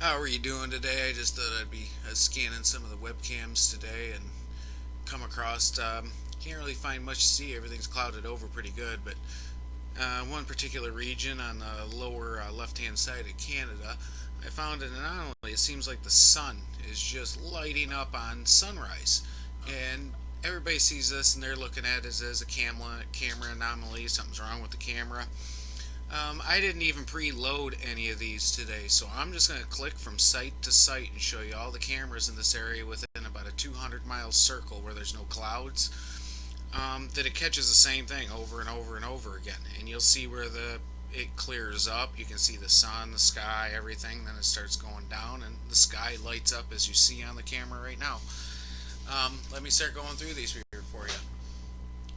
How are you doing today? I just thought I'd be scanning some of the webcams today and come across. Can't really find much to see. Everything's clouded over pretty good, but one particular region on the lower left-hand side of Canada, I found an anomaly. It seems like the sun is just lighting up on sunrise, and everybody sees this and they're looking at it as a camera anomaly. Something's wrong with the camera. I didn't even preload any of these today, so I'm just going to click from site to site and show you all the cameras in this area within about a 200-mile circle where there's no clouds. That it catches the same thing over and over and over again, and you'll see where it clears up. You can see the sun, the sky, everything. Then it starts going down, and the sky lights up as you see on the camera right now. Let me start going through these here for you.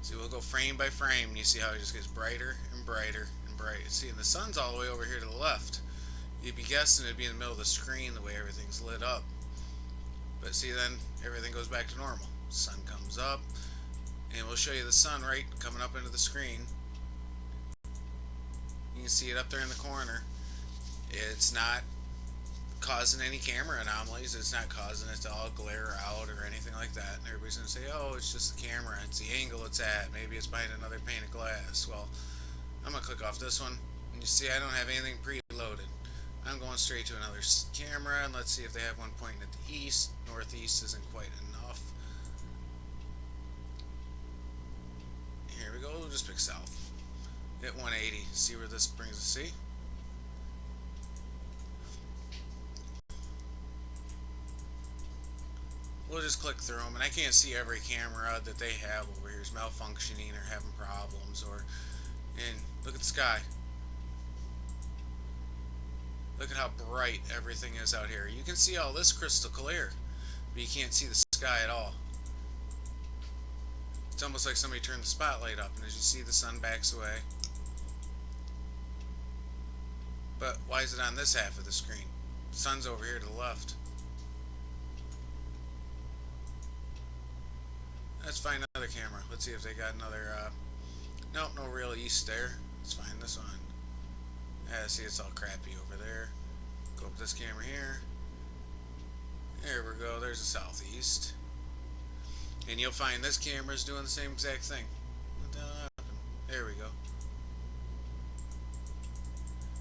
See, we'll go frame by frame, and you see how it just gets brighter and brighter and brighter. See, and the sun's all the way over here to the left. You'd be guessing it'd be in the middle of the screen the way everything's lit up. But see, then everything goes back to normal. Sun comes up, and we'll show you the sun right coming up into the screen. You can see it up there in the corner. It's not causing any camera anomalies. It's not causing it to all glare out or anything like that. And everybody's going to say, oh, it's just the camera. It's the angle it's at. Maybe it's behind another pane of glass. Well, I'm going to click off this one. And you see I don't have anything preloaded. I'm going straight to another camera. And let's see if they have one pointing at the east. Northeast isn't quite enough. Here we go. We'll just pick south. Hit 180. See where this brings us. See? We'll just click through them, and I can't see every camera that they have over here is malfunctioning or having problems. And look at the sky. Look at how bright everything is out here. You can see all this crystal clear, but you can't see the sky at all. It's almost like somebody turned the spotlight up, and as you see, the sun backs away. But why is it on this half of the screen? The sun's over here to the left. Let's find another camera. Let's see if they got another, nope, no real east there. Let's find this one. Yeah, see, it's all crappy over there. Go up this camera here. There we go, there's the southeast. And you'll find this camera's doing the same exact thing. What the hell happened? There we go.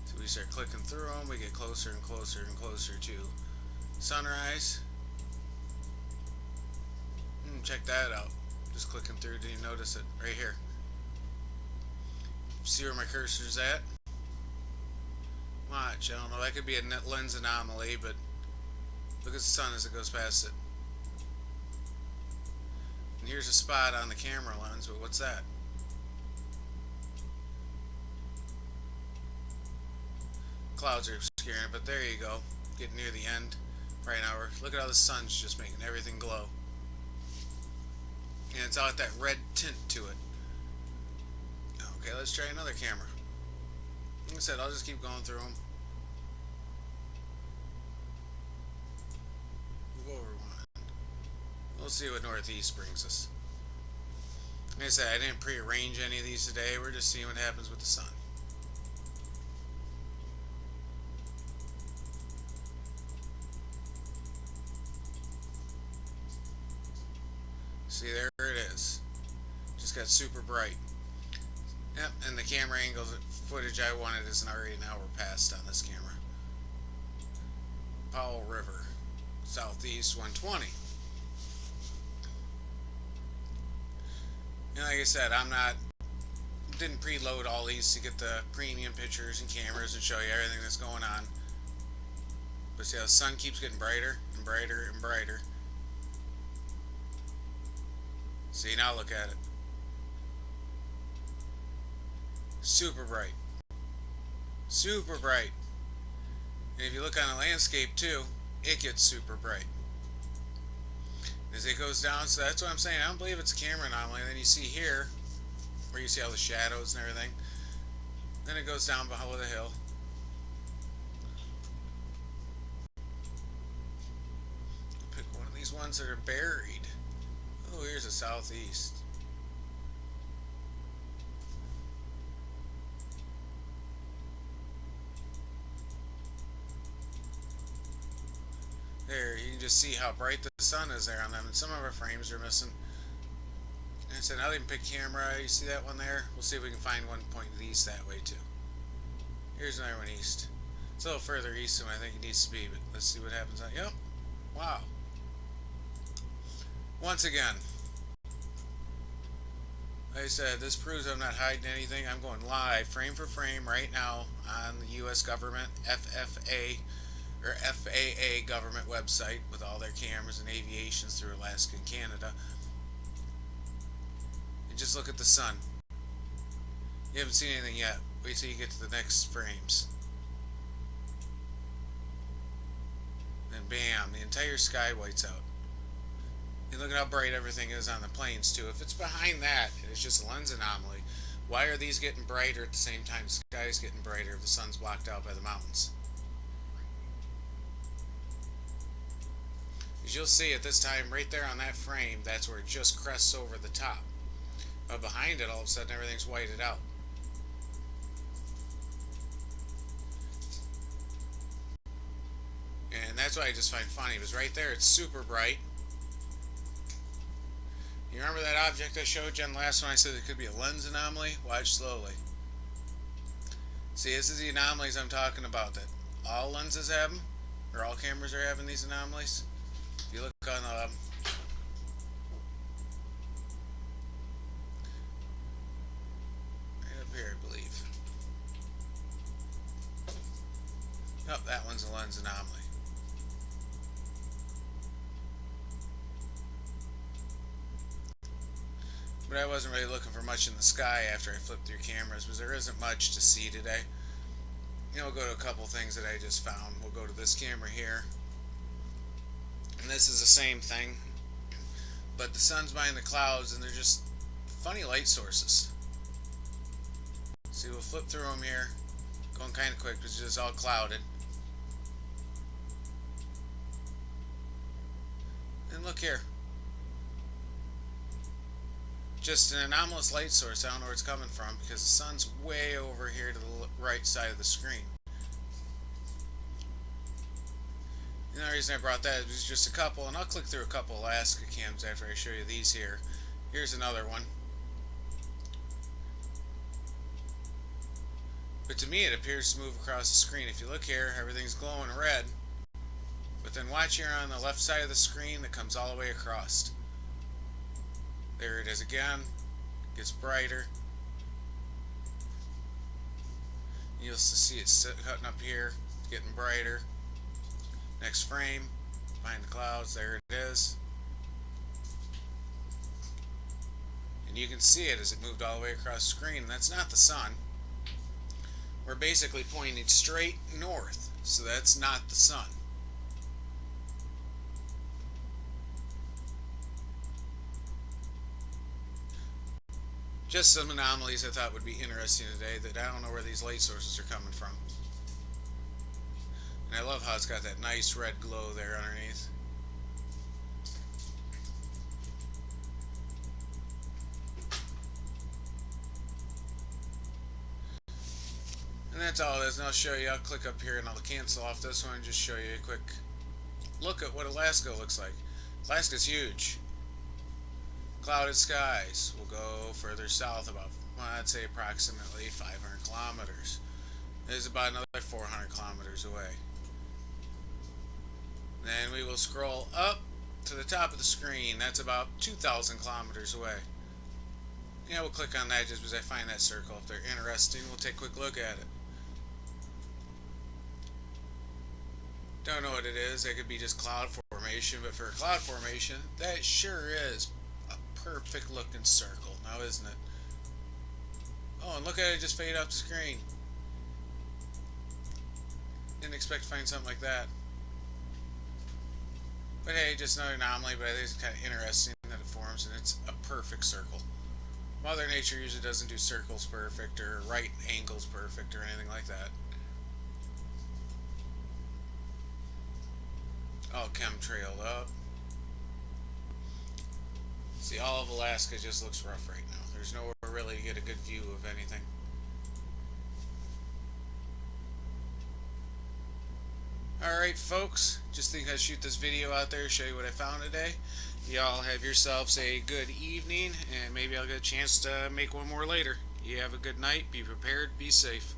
So we start clicking through them, we get closer and closer and closer to sunrise. Check that out. Just clicking through, do you notice it? Right here. See where my cursor's at? Watch, I don't know, that could be a net lens anomaly, but look at the sun as it goes past it. And here's a spot on the camera lens, but what's that? Clouds are obscuring it, but there you go. Getting near the end. Right now, look at how the sun's just making everything glow. And it's got that red tint to it. Okay, let's try another camera. Like I said, I'll just keep going through them. Move over one. We'll see what northeast brings us. Like I said, I didn't prearrange any of these today. We're just seeing what happens with the sun. See, there it is. Just got super bright. Yep, and the camera angle footage I wanted is already an hour past on this camera. Powell River, southeast 120. And like I said, didn't preload all these to get the premium pictures and cameras and show you everything that's going on. But see how the sun keeps getting brighter and brighter and brighter. See, now look at it. Super bright. Super bright. And if you look on the landscape too, it gets super bright. As it goes down, so that's what I'm saying. I don't believe it's a camera anomaly. And then you see here, where you see all the shadows and everything. Then it goes down below the hill. Pick one of these ones that are buried. Oh, here's the southeast. There, you can just see how bright the sun is there on them, and some of our frames are missing. And so now they can pick camera. You see that one there? We'll see if we can find one pointing east that way too. Here's another one east. It's a little further east than I think it needs to be, but let's see what happens. Yep. Wow. Once again, like I said, this proves I'm not hiding anything. I'm going live, frame for frame, right now on the U.S. government FFA or FAA government website with all their cameras and aviations through Alaska and Canada. And just look at the sun. You haven't seen anything yet. Wait till you get to the next frames. Then bam, the entire sky whites out. And look at how bright everything is on the planes too. If it's behind that, it's just a lens anomaly. Why are these getting brighter at the same time the sky is getting brighter if the sun's blocked out by the mountains? As you'll see at this time, right there on that frame, that's where it just crests over the top. But behind it, all of a sudden, everything's whited out. And that's what I just find funny, because right there, it's super bright. You remember that object I showed you on the last one? I said it could be a lens anomaly? Watch slowly. See, this is the anomalies I'm talking about, that all lenses have them, or all cameras are having these anomalies. If you look on right up here, I believe. Nope, that one's a lens anomaly. But I wasn't really looking for much in the sky after I flipped through cameras, because there isn't much to see today. You know, we'll go to a couple things that I just found. We'll go to this camera here. And this is the same thing. But the sun's behind the clouds, and they're just funny light sources. See, we'll flip through them here. Going kind of quick because it's just all clouded. And look here. Just an anomalous light source. I don't know where it's coming from because the sun's way over here to the right side of the screen. And the reason I brought that is just a couple, and I'll click through a couple Alaska cams after I show you these here. Here's another one. But to me it appears to move across the screen. If you look here, everything's glowing red. But then watch here on the left side of the screen that comes all the way across. There it is again. Gets brighter. You'll see it cutting up here, getting brighter. Next frame, behind the clouds, there it is. And you can see it as it moved all the way across the screen. And that's not the sun. We're basically pointing straight north, so that's not the sun. Just some anomalies I thought would be interesting today that I don't know where these light sources are coming from. And I love how it's got that nice red glow there underneath. And that's all it is. And I'll show you. I'll click up here and I'll cancel off this one and just show you a quick look at what Alaska looks like. Alaska's huge. Clouded skies. We'll go further south about, well, I'd say approximately 500 kilometers. It is about another 400 kilometers away. Then we will scroll up to the top of the screen. That's about 2,000 kilometers away. Yeah, we'll click on that just because I find that circle up there interesting. We'll take a quick look at it. Don't know what it is. It could be just cloud formation, but for a cloud formation, that sure is a perfect looking circle, now isn't it? Oh, and look at it just fade off the screen. Didn't expect to find something like that. But hey, just another anomaly, but I think it's kind of interesting that it forms, and it's a perfect circle. Mother Nature usually doesn't do circles perfect, or right angles perfect, or anything like that. All chemtrailed up. See, all of Alaska just looks rough right now. There's nowhere really to get a good view of anything. Alright, folks, just think I'd shoot this video out there, show you what I found today. Y'all have yourselves a good evening, and maybe I'll get a chance to make one more later. You have a good night, be prepared, be safe.